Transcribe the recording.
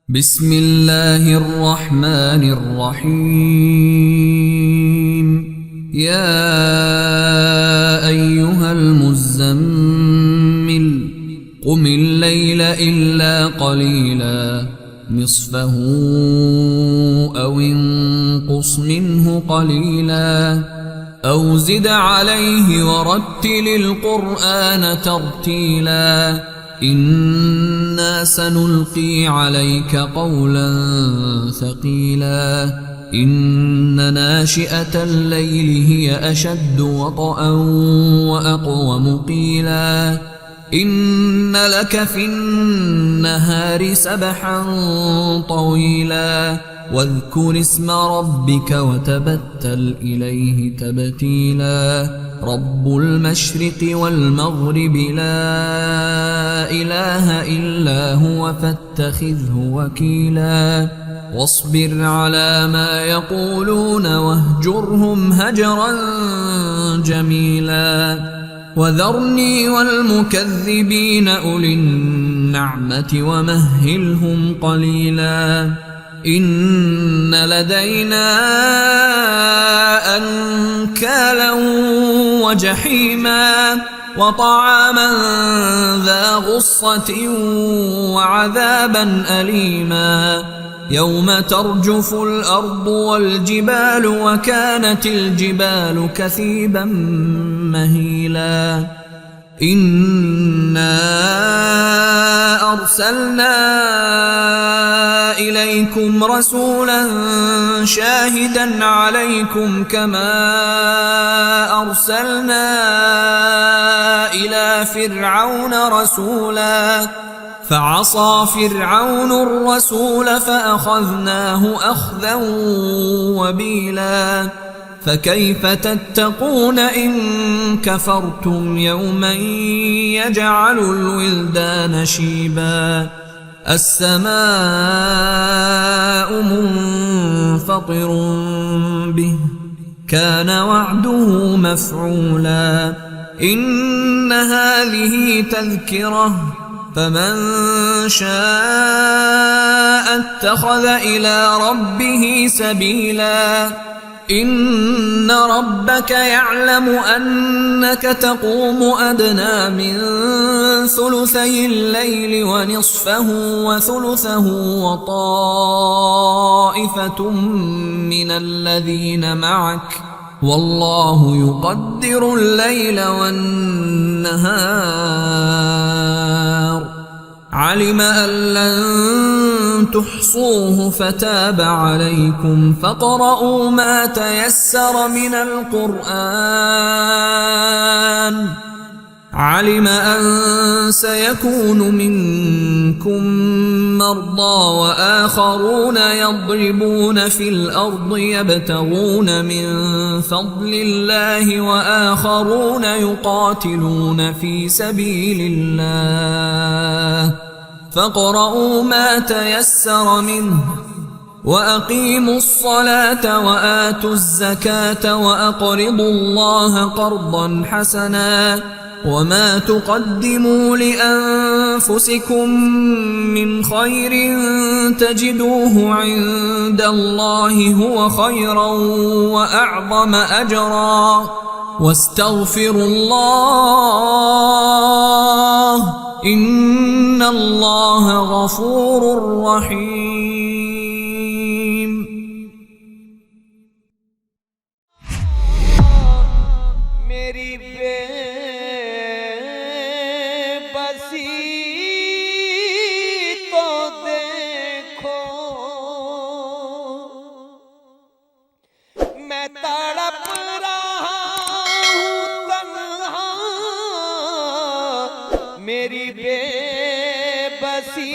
بسم الله الرحمن الرحيم. يا أيها المزمل قم الليل إلا قليلا نصفه أو انقص منه قليلا أو زد عليه ورتل القرآن ترتيلا إنا سنلقي عليك قولا ثقيلا إن ناشئة الليل هي أشد وطئا وأقوم قيلا إن لك في النهار سبحا طويلا واذكر اسم ربك وتبتل إليه تبتيلا رب المشرق والمغرب لا إله إلا هو فاتخذه وكيلا واصبر على ما يقولون واهجرهم هجرا جميلا وذرني والمكذبين أولي النعمة ومهلهم قليلا إن لدينا أنكالا وجحيما وطعاما ذا غصة وعذابا أليما يوم ترجف الأرض والجبال وكانت الجبال كثيبا مهيلا إنا أرسلنا إليكم رسولا شاهدا عليكم كما أرسلنا إلى فرعون رسولا فعصى فرعون الرسول فأخذناه أخذا وبيلا فكيف تتقون إن كفرتم يوما يجعل الولدان شيبا السماء منفطر به كان وعده مفعولا إن هذه تذكرة فمن شاء اتخذ إلى ربه سبيلا إن ربك يعلم أنك تقوم أدنى من ثلثي الليل ونصفه وثلثه وطائفة من الذين معك والله يقدر الليل والنهار علم أن لن تحصوه فتاب عليكم فاقرؤوا ما تيسر من القرآن علم أن سيكون منكم مرضى وآخرون يضربون في الأرض يبتغون من فضل الله وآخرون يقاتلون في سبيل الله فاقرؤوا ما تيسر منه وأقيموا الصلاة وآتوا الزكاة وأقرضوا الله قرضا حسنا وما تقدموا لأنفسكم من خير تجدوه عند الله هو خيرا وأعظم أجرا واستغفروا الله إن الله غفور رحيم. मेरी बेबसी तो देखो मैं तड़प रहा हूँ तन्हा मेरी बेबसी